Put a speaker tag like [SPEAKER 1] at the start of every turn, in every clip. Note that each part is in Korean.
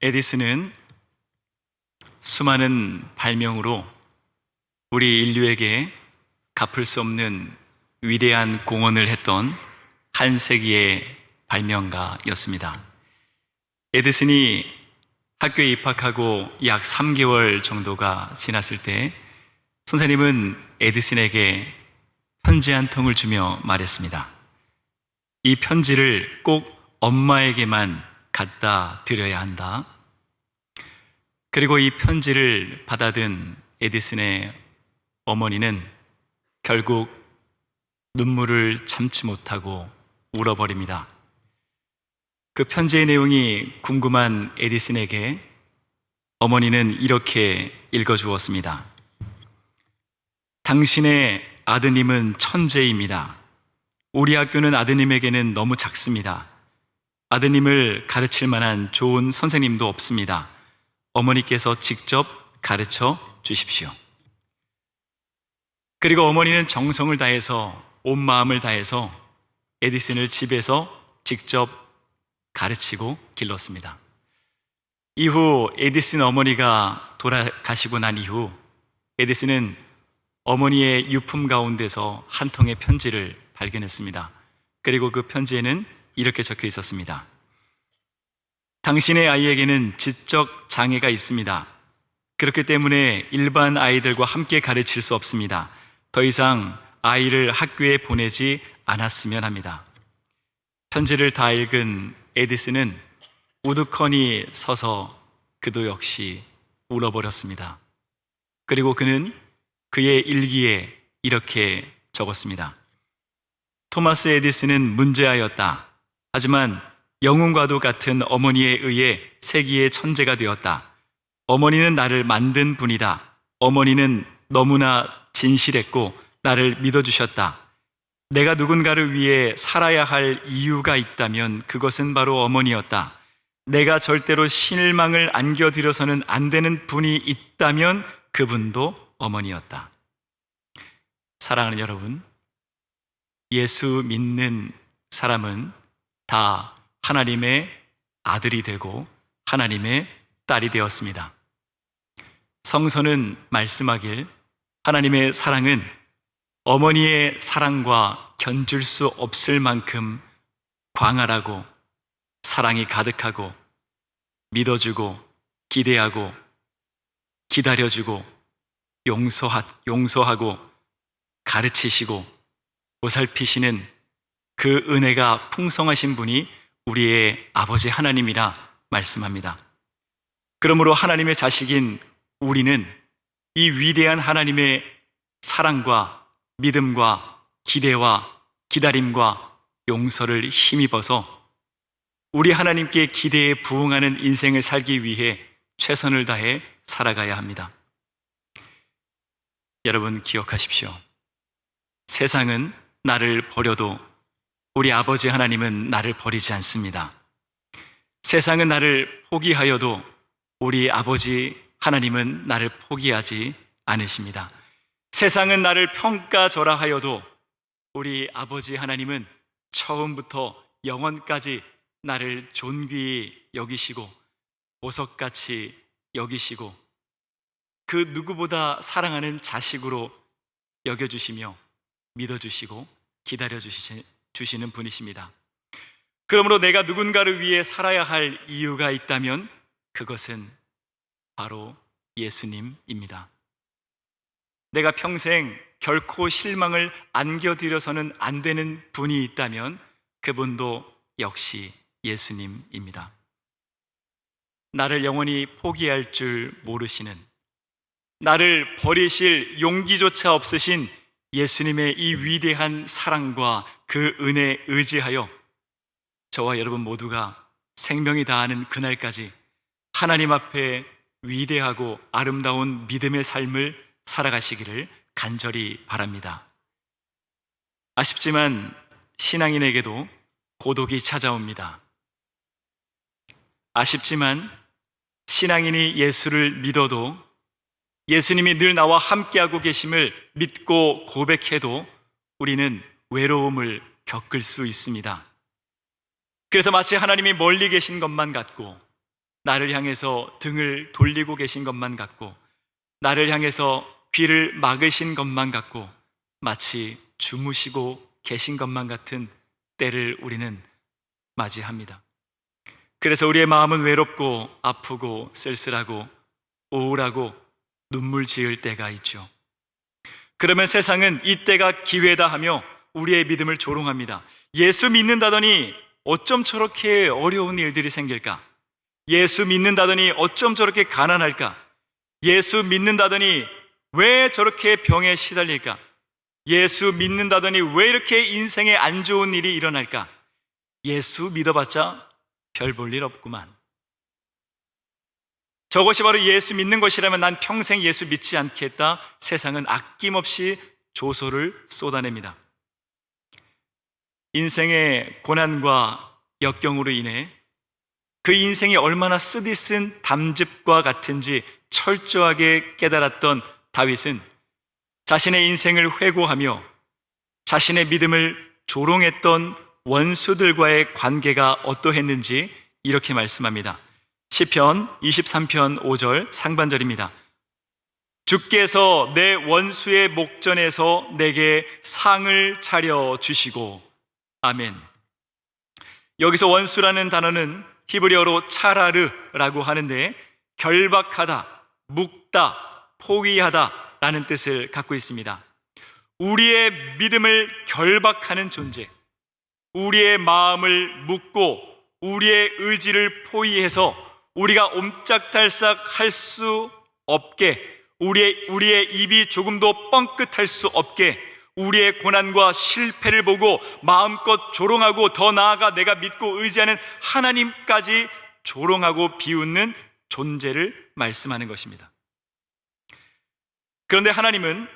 [SPEAKER 1] 에디슨은 수많은 발명으로 우리 인류에게 갚을 수 없는 위대한 공헌을 했던 한 세기의 발명가였습니다. 에디슨이 학교에 입학하고 약 3개월 정도가 지났을 때 선생님은 에디슨에게 편지 한 통을 주며 말했습니다. 이 편지를 꼭 엄마에게만 갖다 드려야 한다. 그리고 이 편지를 받아든 에디슨의 어머니는 결국 눈물을 참지 못하고 울어버립니다. 그 편지의 내용이 궁금한 에디슨에게 어머니는 이렇게 읽어주었습니다. 당신의 아드님은 천재입니다. 우리 학교는 아드님에게는 너무 작습니다. 아드님을 가르칠 만한 좋은 선생님도 없습니다. 어머니께서 직접 가르쳐 주십시오. 그리고 어머니는 정성을 다해서 온 마음을 다해서 에디슨을 집에서 직접 가르치고 길렀습니다. 이후 에디슨 어머니가 돌아가시고 난 이후 에디슨은 어머니의 유품 가운데서 한 통의 편지를 발견했습니다. 그리고 그 편지에는 이렇게 적혀 있었습니다. 당신의 아이에게는 지적 장애가 있습니다. 그렇기 때문에 일반 아이들과 함께 가르칠 수 없습니다. 더 이상 아이를 학교에 보내지 않았으면 합니다. 편지를 다 읽은 에디슨은 우두커니 서서 그도 역시 울어버렸습니다. 그리고 그는 그의 일기에 이렇게 적었습니다. 토마스 에디슨은 문제아였다. 하지만 영웅과도 같은 어머니에 의해 세기의 천재가 되었다. 어머니는 나를 만든 분이다. 어머니는 너무나 진실했고 나를 믿어주셨다. 내가 누군가를 위해 살아야 할 이유가 있다면 그것은 바로 어머니였다. 내가 절대로 실망을 안겨드려서는 안 되는 분이 있다면 그분도 어머니였다. 사랑하는 여러분, 예수 믿는 사람은 다 하나님의 아들이 되고 하나님의 딸이 되었습니다. 성서는 말씀하길 하나님의 사랑은 어머니의 사랑과 견줄 수 없을 만큼 광활하고 사랑이 가득하고 믿어주고 기대하고 기다려주고 용서하고 가르치시고 보살피시는 그 은혜가 풍성하신 분이 우리의 아버지 하나님이라 말씀합니다. 그러므로 하나님의 자식인 우리는 이 위대한 하나님의 사랑과 믿음과 기대와 기다림과 용서를 힘입어서 우리 하나님께 기대에 부응하는 인생을 살기 위해 최선을 다해 살아가야 합니다. 여러분 기억하십시오. 세상은 나를 버려도 우리 아버지 하나님은 나를 버리지 않습니다. 세상은 나를 포기하여도 우리 아버지 하나님은 나를 포기하지 않으십니다. 세상은 나를 평가절하하여도 우리 아버지 하나님은 처음부터 영원까지 나를 존귀히 여기시고 보석같이 여기시고 그 누구보다 사랑하는 자식으로 여겨주시며 믿어주시고 기다려주시는 분이십니다. 그러므로 내가 누군가를 위해 살아야 할 이유가 있다면 그것은 바로 예수님입니다. 내가 평생 결코 실망을 안겨드려서는 안 되는 분이 있다면 그분도 역시 예수님입니다. 나를 영원히 포기할 줄 모르시는, 나를 버리실 용기조차 없으신 예수님의 이 위대한 사랑과 그 은혜에 의지하여 저와 여러분 모두가 생명이 다하는 그날까지 하나님 앞에 위대하고 아름다운 믿음의 삶을 살아가시기를 간절히 바랍니다. 아쉽지만 신앙인에게도 고독이 찾아옵니다. 아쉽지만 신앙인이 예수를 믿어도 예수님이 늘 나와 함께하고 계심을 믿고 고백해도 우리는 외로움을 겪을 수 있습니다. 그래서 마치 하나님이 멀리 계신 것만 같고 나를 향해서 등을 돌리고 계신 것만 같고, 나를 향해서 귀를 막으신 것만 같고, 마치 주무시고 계신 것만 같은 때를 우리는 맞이합니다. 그래서 우리의 마음은 외롭고 아프고 쓸쓸하고 우울하고 눈물 지을 때가 있죠. 그러면 세상은 이때가 기회다 하며 우리의 믿음을 조롱합니다. 예수 믿는다더니 어쩜 저렇게 어려운 일들이 생길까? 예수 믿는다더니 어쩜 저렇게 가난할까? 예수 믿는다더니 왜 저렇게 병에 시달릴까? 예수 믿는다더니 왜 이렇게 인생에 안 좋은 일이 일어날까? 예수 믿어봤자 별 볼 일 없구만. 저것이 바로 예수 믿는 것이라면 난 평생 예수 믿지 않겠다. 세상은 아낌없이 조소를 쏟아냅니다. 인생의 고난과 역경으로 인해 그 인생이 얼마나 쓰디쓴 담즙과 같은지 철저하게 깨달았던 다윗은 자신의 인생을 회고하며 자신의 믿음을 조롱했던 원수들과의 관계가 어떠했는지 이렇게 말씀합니다. 시편 23편 5절 상반절입니다. 주께서 내 원수의 목전에서 내게 상을 차려 주시고. 아멘. 여기서 원수라는 단어는 히브리어로 차라르라고 하는데 결박하다, 묶다, 포위하다 라는 뜻을 갖고 있습니다. 우리의 믿음을 결박하는 존재, 우리의 마음을 묶고 우리의 의지를 포위해서 우리가 옴짝달싹 할 수 없게, 우리의 입이 조금도 뻥끗할 수 없게 우리의 고난과 실패를 보고 마음껏 조롱하고 더 나아가 내가 믿고 의지하는 하나님까지 조롱하고 비웃는 존재를 말씀하는 것입니다. 그런데 하나님은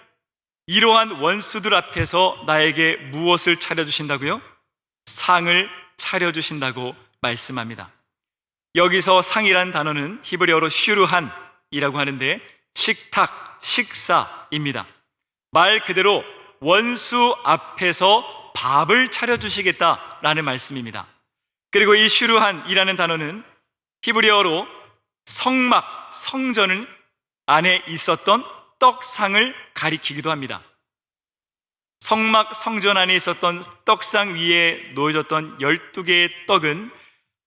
[SPEAKER 1] 이러한 원수들 앞에서 나에게 무엇을 차려주신다고요? 상을 차려주신다고 말씀합니다. 여기서 상이란 단어는 히브리어로 슈르한이라고 하는데 식탁, 식사입니다. 말 그대로 원수 앞에서 밥을 차려주시겠다라는 말씀입니다. 그리고 이 슈르한이라는 단어는 히브리어로 성막, 성전 안에 있었던 떡상을 가리키기도 합니다. 성막, 성전 안에 있었던 떡상 위에 놓여졌던 12개의 떡은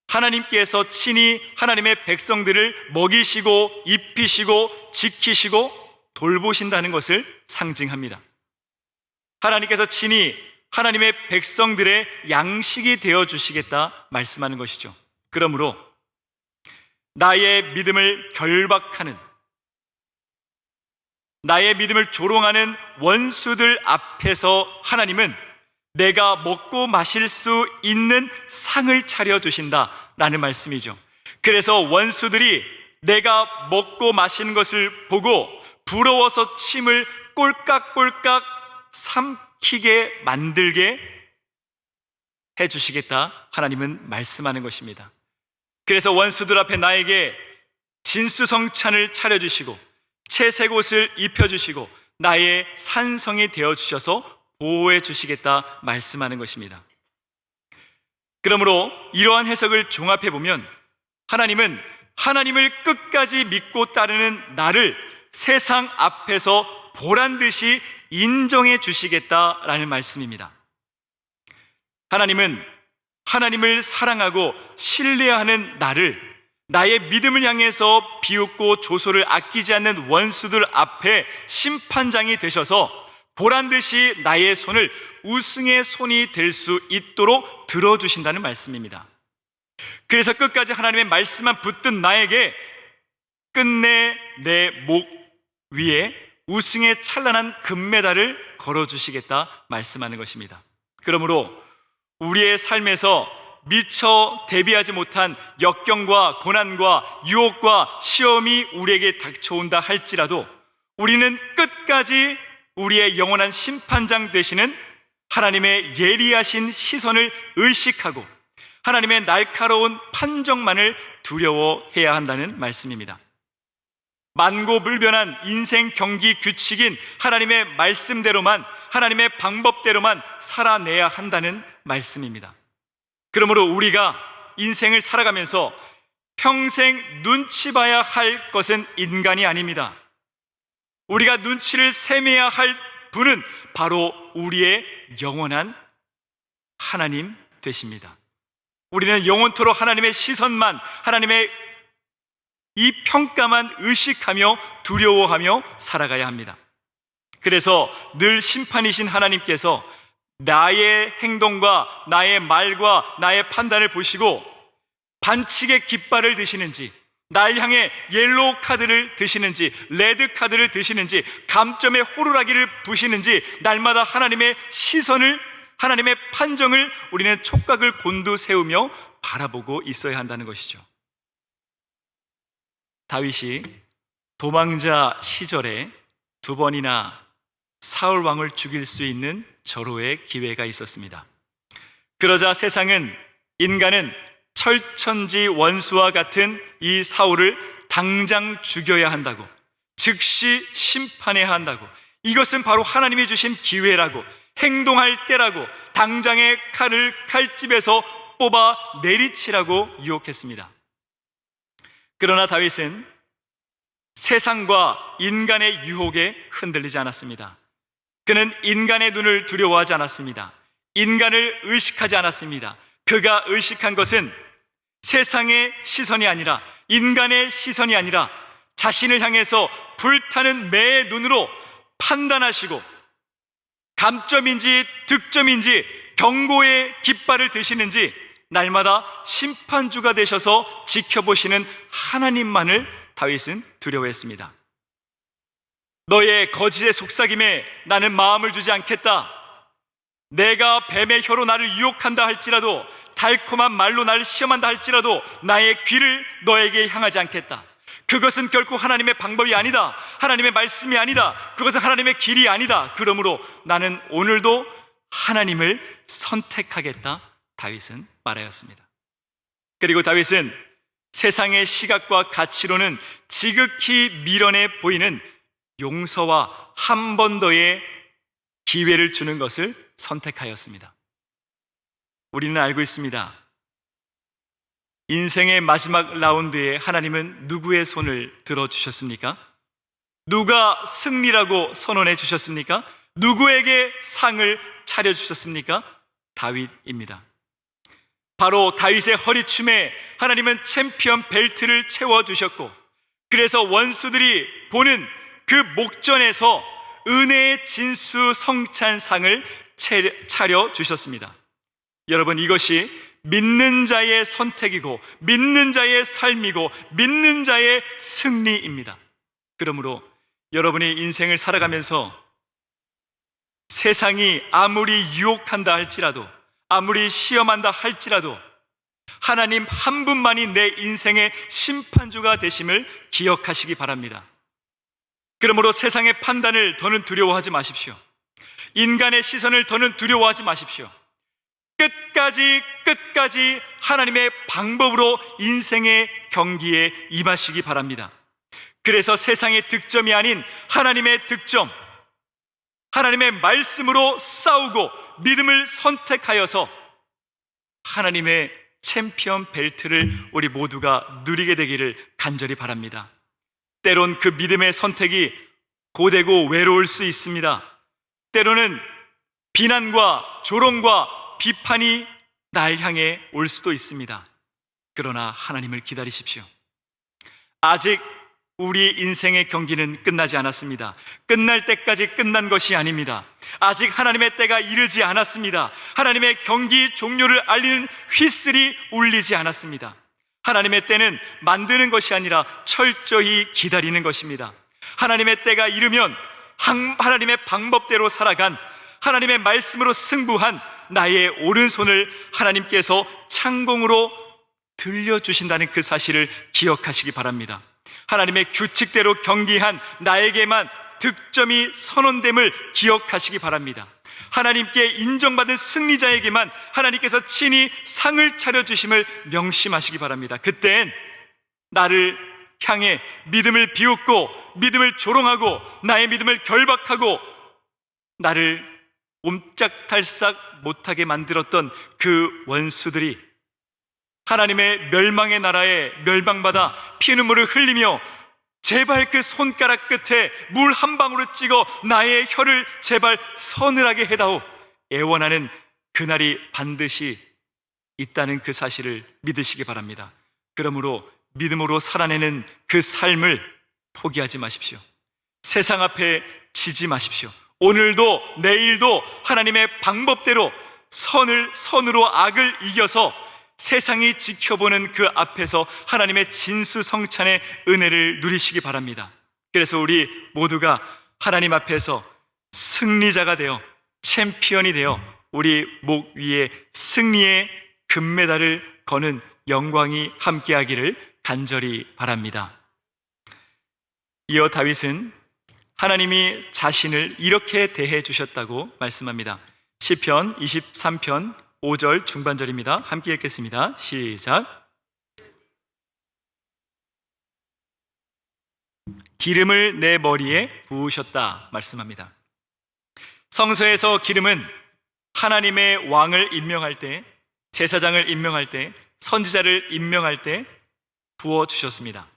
[SPEAKER 1] 하나님께서 친히 하나님의 백성들을 먹이시고 입히시고 지키시고 돌보신다는 것을 상징합니다. 하나님께서 친히 하나님의 백성들의 양식이 되어 주시겠다 말씀하는 것이죠. 그러므로 나의 믿음을 결박하는, 나의 믿음을 조롱하는 원수들 앞에서 하나님은 내가 먹고 마실 수 있는 상을 차려주신다라는 말씀이죠. 그래서 원수들이 내가 먹고 마시는 것을 보고 부러워서 침을 꼴깍꼴깍 삼키게 만들게 해주시겠다 하나님은 말씀하는 것입니다. 그래서 원수들 앞에 나에게 진수성찬을 차려주시고 채색 옷을 입혀주시고 나의 산성이 되어주셔서 보호해 주시겠다 말씀하는 것입니다. 그러므로 이러한 해석을 종합해 보면 하나님은 하나님을 끝까지 믿고 따르는 나를 세상 앞에서 보란듯이 인정해 주시겠다라는 말씀입니다. 하나님은 하나님을 사랑하고 신뢰하는 나를, 나의 믿음을 향해서 비웃고 조소를 아끼지 않는 원수들 앞에 심판장이 되셔서 보란듯이 나의 손을 우승의 손이 될 수 있도록 들어주신다는 말씀입니다. 그래서 끝까지 하나님의 말씀만 붙든 나에게 끝내 내 목 위에 우승의 찬란한 금메달을 걸어주시겠다 말씀하는 것입니다. 그러므로 우리의 삶에서 미처 대비하지 못한 역경과 고난과 유혹과 시험이 우리에게 닥쳐온다 할지라도 우리는 끝까지 우리의 영원한 심판장 되시는 하나님의 예리하신 시선을 의식하고 하나님의 날카로운 판정만을 두려워해야 한다는 말씀입니다. 만고불변한 인생 경기 규칙인 하나님의 말씀대로만, 하나님의 방법대로만 살아내야 한다는 말씀입니다. 그러므로 우리가 인생을 살아가면서 평생 눈치 봐야 할 것은 인간이 아닙니다. 우리가 눈치를 세매야 할 분은 바로 우리의 영원한 하나님 되십니다. 우리는 영원토록 하나님의 시선만, 하나님의 이 평가만 의식하며 두려워하며 살아가야 합니다. 그래서 늘 심판이신 하나님께서 나의 행동과 나의 말과 나의 판단을 보시고 반칙의 깃발을 드시는지, 날 향해 옐로우 카드를 드시는지, 레드 카드를 드시는지, 감점의 호루라기를 부시는지 날마다 하나님의 시선을, 하나님의 판정을 우리는 촉각을 곤두세우며 바라보고 있어야 한다는 것이죠. 다윗이 도망자 시절에 2번이나 사울 왕을 죽일 수 있는 절호의 기회가 있었습니다. 그러자 세상은, 인간은 철천지 원수와 같은 이 사울을 당장 죽여야 한다고, 즉시 심판해야 한다고, 이것은 바로 하나님이 주신 기회라고, 행동할 때라고, 당장의 칼을 칼집에서 뽑아 내리치라고 유혹했습니다. 그러나 다윗은 세상과 인간의 유혹에 흔들리지 않았습니다. 그는 인간의 눈을 두려워하지 않았습니다. 인간을 의식하지 않았습니다. 그가 의식한 것은 세상의 시선이 아니라, 인간의 시선이 아니라 자신을 향해서 불타는 매의 눈으로 판단하시고 감점인지 득점인지 경고의 깃발을 드시는지 날마다 심판주가 되셔서 지켜보시는 하나님만을 다윗은 두려워했습니다. 너의 거짓의 속삭임에 나는 마음을 주지 않겠다. 내가 뱀의 혀로 나를 유혹한다 할지라도, 달콤한 말로 나를 시험한다 할지라도 나의 귀를 너에게 향하지 않겠다. 그것은 결코 하나님의 방법이 아니다. 하나님의 말씀이 아니다. 그것은 하나님의 길이 아니다. 그러므로 나는 오늘도 하나님을 선택하겠다, 다윗은 말하였습니다. 그리고 다윗은 세상의 시각과 가치로는 지극히 미련해 보이는 용서와 한 번 더의 기회를 주는 것을 선택하였습니다. 우리는 알고 있습니다. 인생의 마지막 라운드에 하나님은 누구의 손을 들어주셨습니까? 누가 승리라고 선언해 주셨습니까? 누구에게 상을 차려주셨습니까? 다윗입니다. 바로 다윗의 허리춤에 하나님은 챔피언 벨트를 채워주셨고, 그래서 원수들이 보는 그 목전에서 은혜의 진수 성찬상을 차려주셨습니다. 여러분, 이것이 믿는 자의 선택이고 믿는 자의 삶이고 믿는 자의 승리입니다. 그러므로 여러분이 인생을 살아가면서 세상이 아무리 유혹한다 할지라도, 아무리 시험한다 할지라도 하나님 한 분만이 내 인생의 심판주가 되심을 기억하시기 바랍니다. 그러므로 세상의 판단을 더는 두려워하지 마십시오. 인간의 시선을 더는 두려워하지 마십시오. 끝까지 하나님의 방법으로 인생의 경기에 임하시기 바랍니다. 그래서 세상의 득점이 아닌 하나님의 득점, 하나님의 말씀으로 싸우고 믿음을 선택하여서 하나님의 챔피언 벨트를 우리 모두가 누리게 되기를 간절히 바랍니다. 때론 그 믿음의 선택이 고되고 외로울 수 있습니다. 때로는 비난과 조롱과 비판이 날 향해 올 수도 있습니다. 그러나 하나님을 기다리십시오. 아직 우리 인생의 경기는 끝나지 않았습니다. 끝날 때까지 끝난 것이 아닙니다. 아직 하나님의 때가 이르지 않았습니다. 하나님의 경기 종료를 알리는 휘슬이 울리지 않았습니다. 하나님의 때는 만드는 것이 아니라 철저히 기다리는 것입니다. 하나님의 때가 이르면 하나님의 방법대로 살아간, 하나님의 말씀으로 승부한 나의 오른손을 하나님께서 창공으로 들려주신다는 그 사실을 기억하시기 바랍니다. 하나님의 규칙대로 경기한 나에게만 득점이 선언됨을 기억하시기 바랍니다. 하나님께 인정받은 승리자에게만 하나님께서 친히 상을 차려주심을 명심하시기 바랍니다. 그땐 나를 향해 믿음을 비웃고 믿음을 조롱하고 나의 믿음을 결박하고 나를 옴짝달싹 못하게 만들었던 그 원수들이 하나님의 멸망의 나라에 멸망받아 피눈물을 흘리며 제발 그 손가락 끝에 물 한 방울을 찍어 나의 혀를 제발 서늘하게 해다오 애원하는 그날이 반드시 있다는 그 사실을 믿으시기 바랍니다. 그러므로 믿음으로 살아내는 그 삶을 포기하지 마십시오. 세상 앞에 지지 마십시오. 오늘도 내일도 하나님의 방법대로 선으로 악을 이겨서 세상이 지켜보는 그 앞에서 하나님의 진수성찬의 은혜를 누리시기 바랍니다. 그래서 우리 모두가 하나님 앞에서 승리자가 되어 챔피언이 되어 우리 목 위에 승리의 금메달을 거는 영광이 함께하기를 간절히 바랍니다. 이어 다윗은 하나님이 자신을 이렇게 대해 주셨다고 말씀합니다. 시편 23편 5절 중반절입니다. 함께 읽겠습니다. 시작. 기름을 내 머리에 부으셨다 말씀합니다. 성서에서 기름은 하나님의 왕을 임명할 때, 제사장을 임명할 때, 선지자를 임명할 때 부어주셨습니다.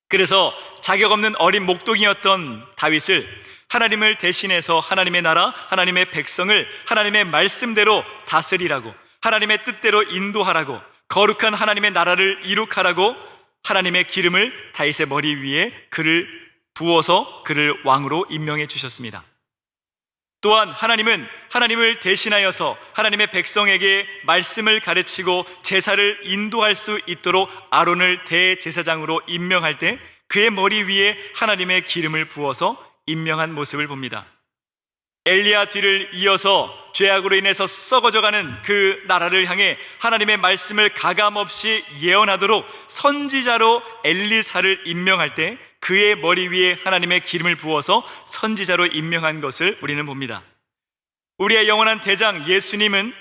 [SPEAKER 1] 그래서 자격 없는 어린 목동이었던 다윗을 하나님을 대신해서 하나님의 나라, 하나님의 백성을 하나님의 말씀대로 다스리라고, 하나님의 뜻대로 인도하라고, 거룩한 하나님의 나라를 이룩하라고 하나님의 기름을 다윗의 머리 위에 그를 부어서 그를 왕으로 임명해 주셨습니다. 또한 하나님은 하나님을 대신하여서 하나님의 백성에게 말씀을 가르치고 제사를 인도할 수 있도록 아론을 대제사장으로 임명할 때 그의 머리 위에 하나님의 기름을 부어서 임명한 모습을 봅니다. 엘리야 뒤를 이어서 죄악으로 인해서 썩어져가는 그 나라를 향해 하나님의 말씀을 가감없이 예언하도록 선지자로 엘리사를 임명할 때 그의 머리 위에 하나님의 기름을 부어서 선지자로 임명한 것을 우리는 봅니다. 우리의 영원한 대장 예수님은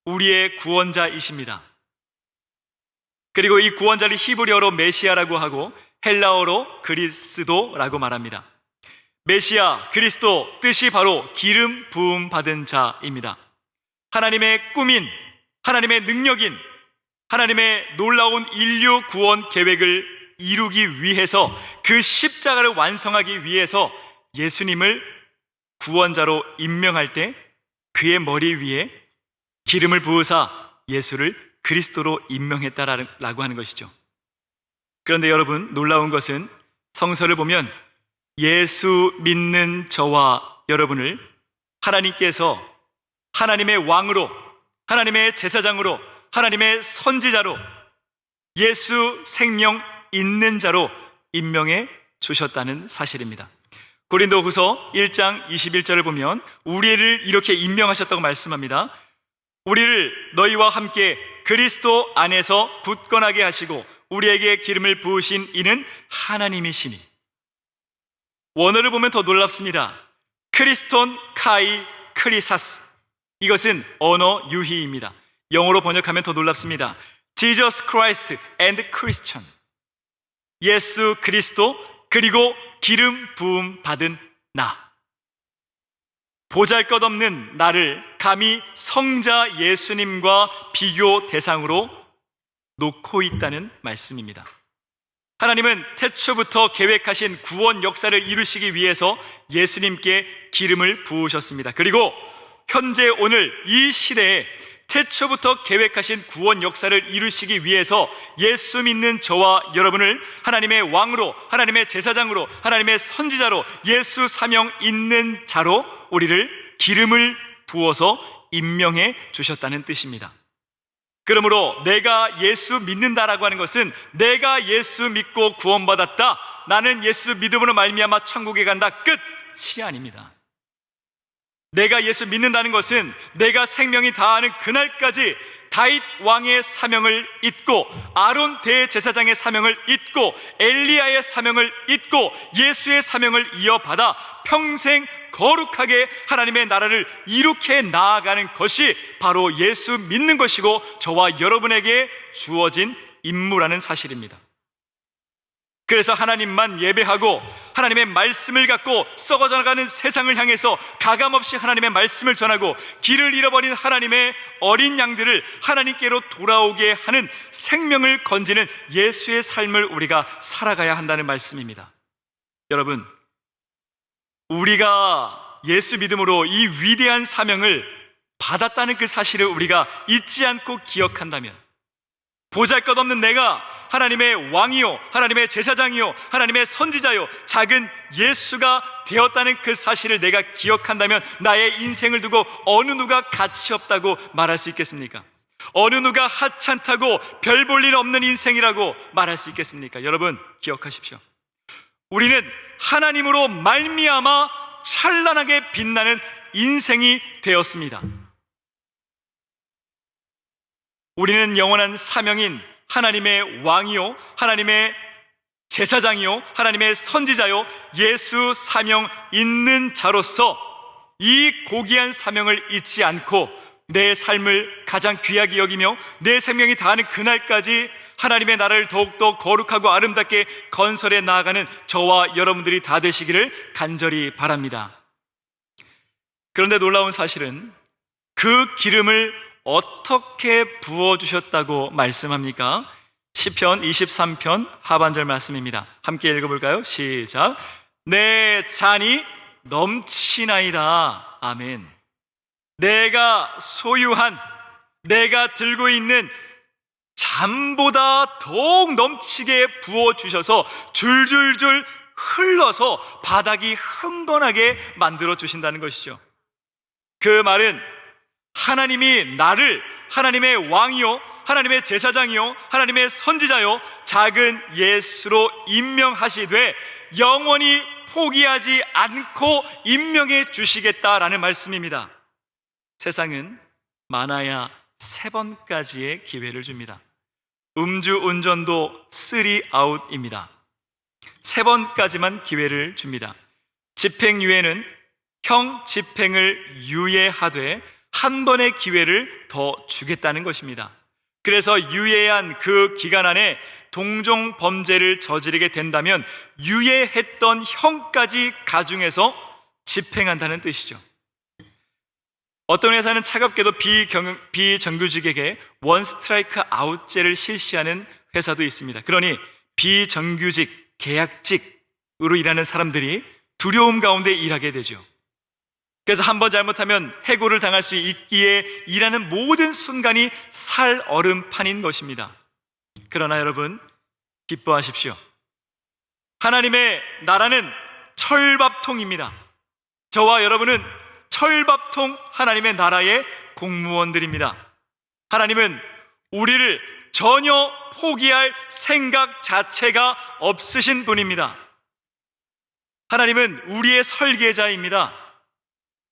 [SPEAKER 1] 우리의 구원자이십니다. 그리고 이 구원자를 히브리어로 메시아라고 하고 헬라어로 그리스도라고 말합니다. 메시아, 그리스도 뜻이 바로 기름 부음 받은 자입니다. 하나님의 꿈인, 하나님의 능력인, 하나님의 놀라운 인류 구원 계획을 이루기 위해서 그 십자가를 완성하기 위해서 예수님을 구원자로 임명할 때 그의 머리 위에 기름을 부으사 예수를 그리스도로 임명했다라고 하는 것이죠. 그런데 여러분, 놀라운 것은 성서를 보면 예수 믿는 저와 여러분을 하나님께서 하나님의 왕으로, 하나님의 제사장으로, 하나님의 선지자로, 예수 생명 있는 자로 임명해 주셨다는 사실입니다. 고린도후서 1장 21절을 보면 우리를 이렇게 임명하셨다고 말씀합니다. 우리를 너희와 함께 그리스도 안에서 굳건하게 하시고 우리에게 기름을 부으신 이는 하나님이시니. 원어를 보면 더 놀랍습니다. 크리스톤 카이 크리사스, 이것은 언어 유희입니다. 영어로 번역하면 더 놀랍습니다. Jesus Christ and Christian, 예수 그리스도 그리고 기름 부음 받은 나, 보잘것없는 나를 감히 성자 예수님과 비교 대상으로 놓고 있다는 말씀입니다. 하나님은 태초부터 계획하신 구원 역사를 이루시기 위해서 예수님께 기름을 부으셨습니다. 그리고 현재 오늘 이 시대에 태초부터 계획하신 구원 역사를 이루시기 위해서 예수 믿는 저와 여러분을 하나님의 왕으로, 하나님의 제사장으로, 하나님의 선지자로, 예수 사명 있는 자로 우리를 기름을 부어서 임명해 주셨다는 뜻입니다. 그러므로 내가 예수 믿는다라고 하는 것은 내가 예수 믿고 구원받았다, 나는 예수 믿음으로 말미암아 천국에 간다, 끝이 아닙니다. 내가 예수 믿는다는 것은 내가 생명이 다하는 그날까지 다윗 왕의 사명을 잇고 아론 대제사장의 사명을 잇고 엘리야의 사명을 잇고 예수의 사명을 이어받아 평생 거룩하게 하나님의 나라를 이룩해 나아가는 것이 바로 예수 믿는 것이고 저와 여러분에게 주어진 임무라는 사실입니다. 그래서 하나님만 예배하고 하나님의 말씀을 갖고 썩어져 나가는 세상을 향해서 가감없이 하나님의 말씀을 전하고 길을 잃어버린 하나님의 어린 양들을 하나님께로 돌아오게 하는 생명을 건지는 예수의 삶을 우리가 살아가야 한다는 말씀입니다. 여러분, 우리가 예수 믿음으로 이 위대한 사명을 받았다는 그 사실을 우리가 잊지 않고 기억한다면, 보잘것없는 내가 하나님의 왕이요, 하나님의 제사장이요, 하나님의 선지자요, 작은 예수가 되었다는 그 사실을 내가 기억한다면 나의 인생을 두고 어느 누가 가치 없다고 말할 수 있겠습니까? 어느 누가 하찮다고 별 볼 일 없는 인생이라고 말할 수 있겠습니까? 여러분, 기억하십시오. 우리는 하나님으로 말미암아 찬란하게 빛나는 인생이 되었습니다. 우리는 영원한 사명인 하나님의 왕이요, 하나님의 제사장이요, 하나님의 선지자요, 예수 사명 있는 자로서 이 고귀한 사명을 잊지 않고 내 삶을 가장 귀하게 여기며 내 생명이 다하는 그날까지 하나님의 나라를 더욱더 거룩하고 아름답게 건설해 나아가는 저와 여러분들이 다 되시기를 간절히 바랍니다. 그런데 놀라운 사실은 그 기름을 어떻게 부어주셨다고 말씀합니까? 시편 23편 하반절 말씀입니다. 함께 읽어볼까요? 시작. 내 잔이 넘치나이다. 아멘. 내가 소유한, 내가 들고 있는 잔보다 더욱 넘치게 부어주셔서 줄줄줄 흘러서 바닥이 흥건하게 만들어 주신다는 것이죠. 그 말은 하나님이 나를 하나님의 왕이요, 하나님의 제사장이요, 하나님의 선지자요, 작은 예수로 임명하시되 영원히 포기하지 않고 임명해 주시겠다라는 말씀입니다. 세상은 많아야 3번까지의 기회를 줍니다. 음주운전도 3아웃입니다. 3번까지만 기회를 줍니다. 집행유예는 형 집행을 유예하되 한 번의 기회를 더 주겠다는 것입니다. 그래서 유예한 그 기간 안에 동종 범죄를 저지르게 된다면 유예했던 형까지 가중해서 집행한다는 뜻이죠. 어떤 회사는 차갑게도 비정규직에게 원 스트라이크 아웃제를 실시하는 회사도 있습니다. 그러니 비정규직, 계약직으로 일하는 사람들이 두려움 가운데 일하게 되죠. 그래서 한 번 잘못하면 해고를 당할 수 있기에 일하는 모든 순간이 살얼음판인 것입니다. 그러나 여러분, 기뻐하십시오. 하나님의 나라는 철밥통입니다. 저와 여러분은 철밥통 하나님의 나라의 공무원들입니다. 하나님은 우리를 전혀 포기할 생각 자체가 없으신 분입니다. 하나님은 우리의 설계자입니다.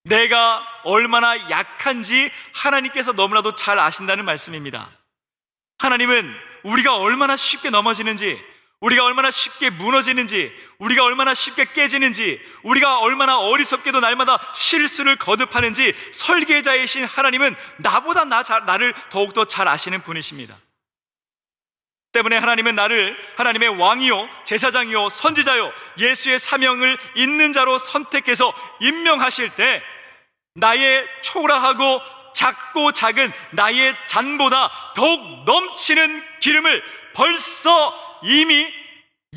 [SPEAKER 1] 내가 얼마나 약한지 하나님께서 너무나도 잘 아신다는 말씀입니다. 하나님은 우리가 얼마나 쉽게 넘어지는지, 우리가 얼마나 쉽게 무너지는지, 우리가 얼마나 쉽게 깨지는지, 우리가 얼마나 어리석게도 날마다 실수를 거듭하는지 설계자이신 하나님은 나보다 나를 더욱더 잘 아시는 분이십니다. 때문에 하나님은 나를 하나님의 왕이요, 제사장이요, 선지자요, 예수의 사명을 있는 자로 선택해서 임명하실 때 나의 초라하고 작고 작은 나의 잔보다 더욱 넘치는 기름을 벌써 이미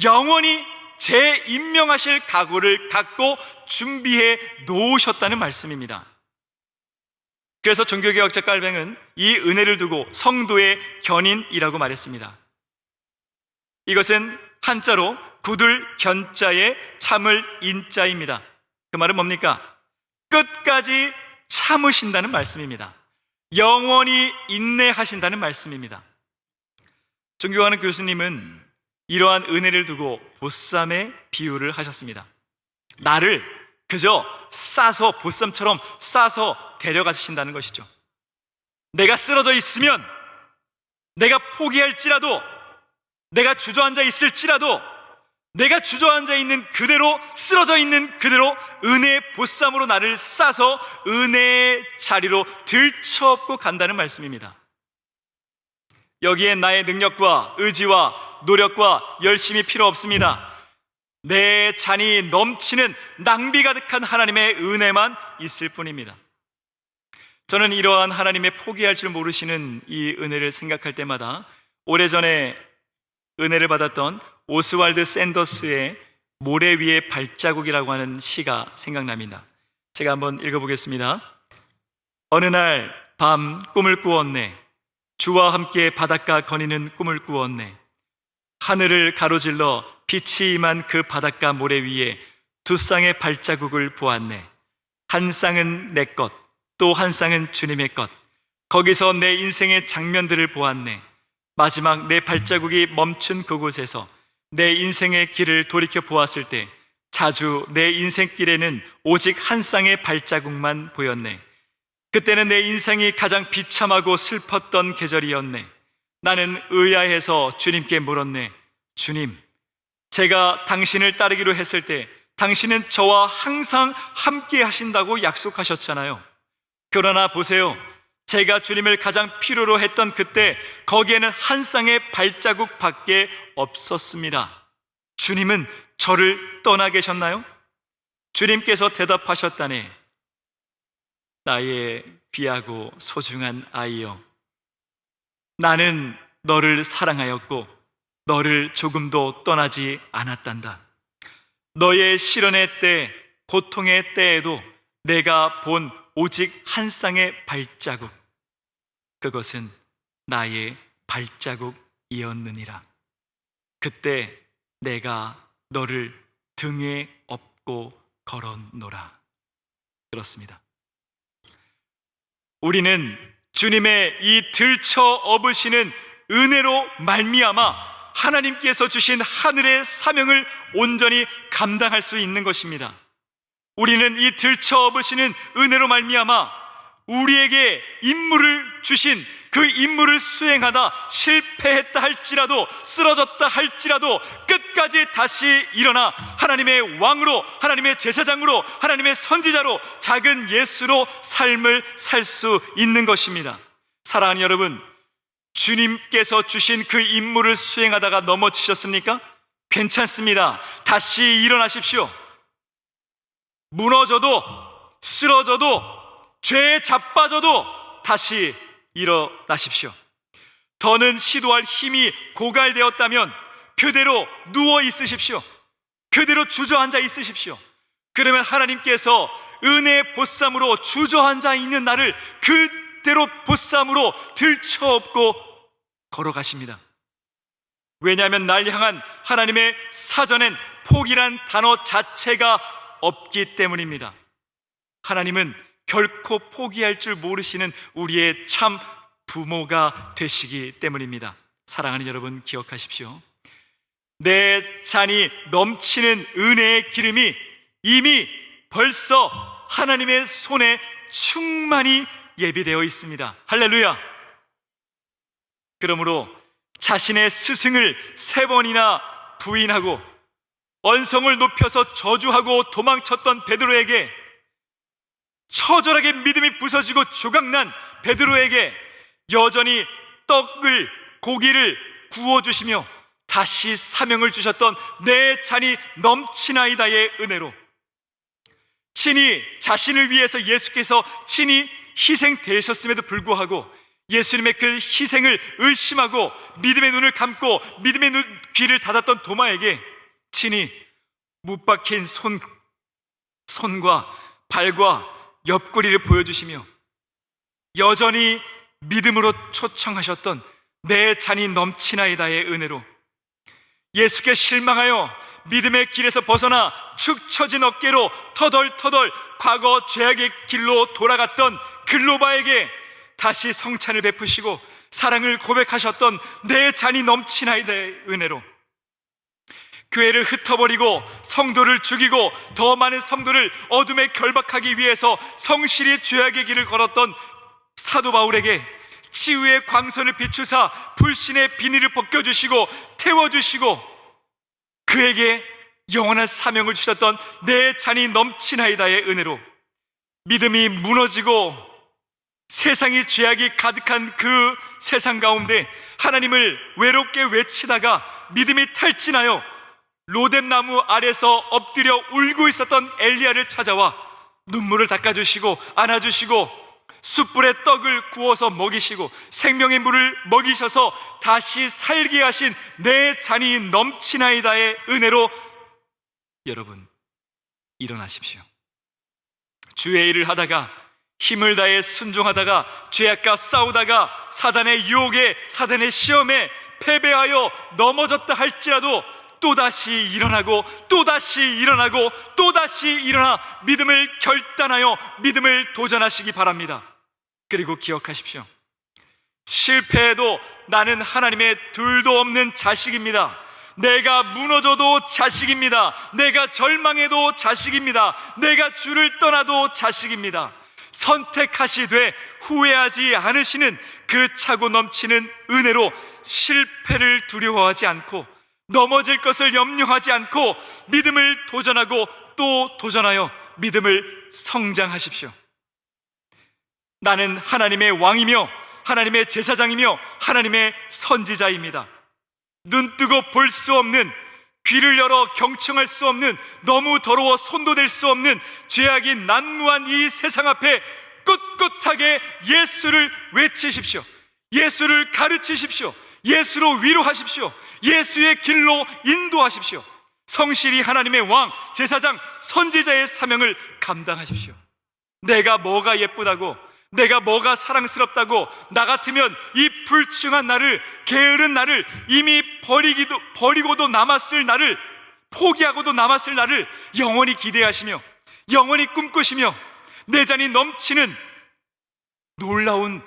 [SPEAKER 1] 영원히 재임명하실 각오를 갖고 준비해 놓으셨다는 말씀입니다. 그래서 종교개혁자 깔뱅은 이 은혜를 두고 성도의 견인이라고 말했습니다. 이것은 한자로 굳을 견자에 참을 인자입니다. 그 말은 뭡니까? 끝까지 참으신다는 말씀입니다. 영원히 인내하신다는 말씀입니다. 존경하는 교수님은 이러한 은혜를 두고 보쌈의 비유를 하셨습니다. 나를 그저 싸서, 보쌈처럼 싸서 데려가신다는 것이죠. 내가 쓰러져 있으면, 내가 포기할지라도, 내가 주저앉아 있을지라도, 내가 주저앉아 있는 그대로, 쓰러져 있는 그대로 은혜의 보쌈으로 나를 싸서 은혜의 자리로 들쳐업고 간다는 말씀입니다. 여기에 나의 능력과 의지와 노력과 열심이 필요 없습니다. 내 잔이 넘치는 낭비 가득한 하나님의 은혜만 있을 뿐입니다. 저는 이러한 하나님의 포기할 줄 모르시는 이 은혜를 생각할 때마다 오래전에 은혜를 받았던 오스왈드 샌더스의 모래 위의 발자국이라고 하는 시가 생각납니다. 제가 한번 읽어보겠습니다. 어느 날 밤 꿈을 꾸었네. 주와 함께 바닷가 거니는 꿈을 꾸었네. 하늘을 가로질러 빛이 임한 그 바닷가 모래 위에 두 쌍의 발자국을 보았네. 한 쌍은 내 것, 또 한 쌍은 주님의 것. 거기서 내 인생의 장면들을 보았네. 마지막 내 발자국이 멈춘 그곳에서 내 인생의 길을 돌이켜 보았을 때 자주 내 인생길에는 오직 한 쌍의 발자국만 보였네. 그때는 내 인생이 가장 비참하고 슬펐던 계절이었네. 나는 의아해서 주님께 물었네. 주님, 제가 당신을 따르기로 했을 때 당신은 저와 항상 함께 하신다고 약속하셨잖아요. 그러나 보세요, 제가 주님을 가장 필요로 했던 그때 거기에는 한 쌍의 발자국밖에 없었습니다. 주님은 저를 떠나 계셨나요? 주님께서 대답하셨다네. 나의 귀하고 소중한 아이여, 나는 너를 사랑하였고 너를 조금도 떠나지 않았단다. 너의 시련의 때, 고통의 때에도 내가 본 오직 한 쌍의 발자국, 그것은 나의 발자국이었느니라. 그때 내가 너를 등에 업고 걸었노라. 그렇습니다. 우리는 주님의 이 들쳐 업으시는 은혜로 말미암아 하나님께서 주신 하늘의 사명을 온전히 감당할 수 있는 것입니다. 우리는 이 들쳐 업으시는 은혜로 말미암아 우리에게 임무를 주신 그 임무를 수행하다 실패했다 할지라도, 쓰러졌다 할지라도 끝까지 다시 일어나 하나님의 왕으로, 하나님의 제사장으로, 하나님의 선지자로, 작은 예수로 삶을 살 수 있는 것입니다. 사랑하는 여러분, 주님께서 주신 그 임무를 수행하다가 넘어지셨습니까? 괜찮습니다. 다시 일어나십시오. 무너져도, 쓰러져도, 죄에 자빠져도 다시 일어나십시오. 더는 시도할 힘이 고갈되었다면 그대로 누워 있으십시오. 그대로 주저앉아 있으십시오. 그러면 하나님께서 은혜의 보쌈으로 주저앉아 있는 나를 그대로 보쌈으로 들쳐업고 걸어가십니다. 왜냐하면 날 향한 하나님의 사전엔 포기란 단어 자체가 없기 때문입니다. 하나님은 결코 포기할 줄 모르시는 우리의 참 부모가 되시기 때문입니다. 사랑하는 여러분, 기억하십시오. 내 잔이 넘치는 은혜의 기름이 이미 벌써 하나님의 손에 충만히 예비되어 있습니다. 할렐루야. 그러므로 자신의 스승을 3번이나 부인하고 언성을 높여서 저주하고 도망쳤던 베드로에게, 처절하게 믿음이 부서지고 조각난 베드로에게 여전히 떡을, 고기를 구워주시며 다시 사명을 주셨던 내 잔이 넘치나이다의 은혜로, 친히 자신을 위해서 예수께서 친히 희생되셨음에도 불구하고 예수님의 그 희생을 의심하고 믿음의 눈을 감고 믿음의 귀를 닫았던 도마에게 친히 못 박힌 손과 발과 옆구리를 보여주시며 여전히 믿음으로 초청하셨던 내 잔이 넘치나이다의 은혜로, 예수께 실망하여 믿음의 길에서 벗어나 축 처진 어깨로 터덜터덜 과거 죄악의 길로 돌아갔던 글로바에게 다시 성찬을 베푸시고 사랑을 고백하셨던 내 잔이 넘치나이다의 은혜로, 교회를 흩어버리고 성도를 죽이고 더 많은 성도를 어둠에 결박하기 위해서 성실히 죄악의 길을 걸었던 사도 바울에게 치유의 광선을 비추사 불신의 비닐을 벗겨주시고 태워주시고 그에게 영원한 사명을 주셨던 내 잔이 넘치나이다의 은혜로, 믿음이 무너지고 세상이 죄악이 가득한 그 세상 가운데 하나님을 외롭게 외치다가 믿음이 탈진하여 로뎀나무 아래서 엎드려 울고 있었던 엘리야를 찾아와 눈물을 닦아주시고 안아주시고 숯불에 떡을 구워서 먹이시고 생명의 물을 먹이셔서 다시 살게 하신 내 잔이 넘치나이다의 은혜로 여러분 일어나십시오. 주의 일을 하다가 힘을 다해 순종하다가 죄악과 싸우다가 사단의 유혹에 사단의 시험에 패배하여 넘어졌다 할지라도 또다시 일어나고 또다시 일어나고 또다시 일어나 믿음을 결단하여 믿음을 도전하시기 바랍니다. 그리고 기억하십시오. 실패해도 나는 하나님의 둘도 없는 자식입니다. 내가 무너져도 자식입니다. 내가 절망해도 자식입니다. 내가 주를 떠나도 자식입니다. 선택하시되 후회하지 않으시는 그 차고 넘치는 은혜로 실패를 두려워하지 않고 넘어질 것을 염려하지 않고 믿음을 도전하고 또 도전하여 믿음을 성장하십시오. 나는 하나님의 왕이며 하나님의 제사장이며 하나님의 선지자입니다. 눈뜨고 볼 수 없는, 귀를 열어 경청할 수 없는, 너무 더러워 손도 댈 수 없는 죄악이 난무한 이 세상 앞에 꿋꿋하게 예수를 외치십시오. 예수를 가르치십시오. 예수로 위로하십시오. 예수의 길로 인도하십시오. 성실히 하나님의 왕, 제사장, 선지자의 사명을 감당하십시오. 내가 뭐가 예쁘다고, 내가 뭐가 사랑스럽다고, 나 같으면 이 불충한 나를, 게으른 나를, 이미 버리고도 남았을 나를, 포기하고도 남았을 나를 영원히 기대하시며 영원히 꿈꾸시며 내 잔이 넘치는 놀라운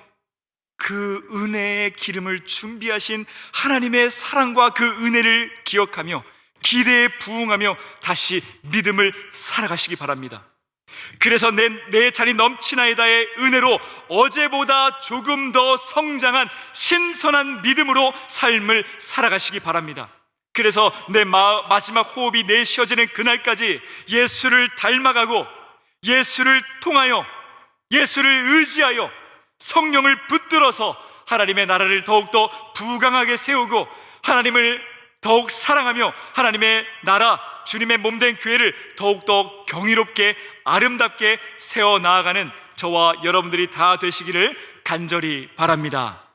[SPEAKER 1] 그 은혜의 기름을 준비하신 하나님의 사랑과 그 은혜를 기억하며 기대에 부응하며 다시 믿음을 살아가시기 바랍니다. 그래서 내 잔이 넘치나이다의 은혜로 어제보다 조금 더 성장한 신선한 믿음으로 삶을 살아가시기 바랍니다. 그래서 내 마지막 호흡이 내쉬어지는 그날까지 예수를 닮아가고 예수를 통하여 예수를 의지하여 성령을 붙들어서 하나님의 나라를 더욱더 부강하게 세우고 하나님을 더욱 사랑하며 하나님의 나라, 주님의 몸된 교회를 더욱더 경이롭게 아름답게 세워나가는 저와 여러분들이 다 되시기를 간절히 바랍니다.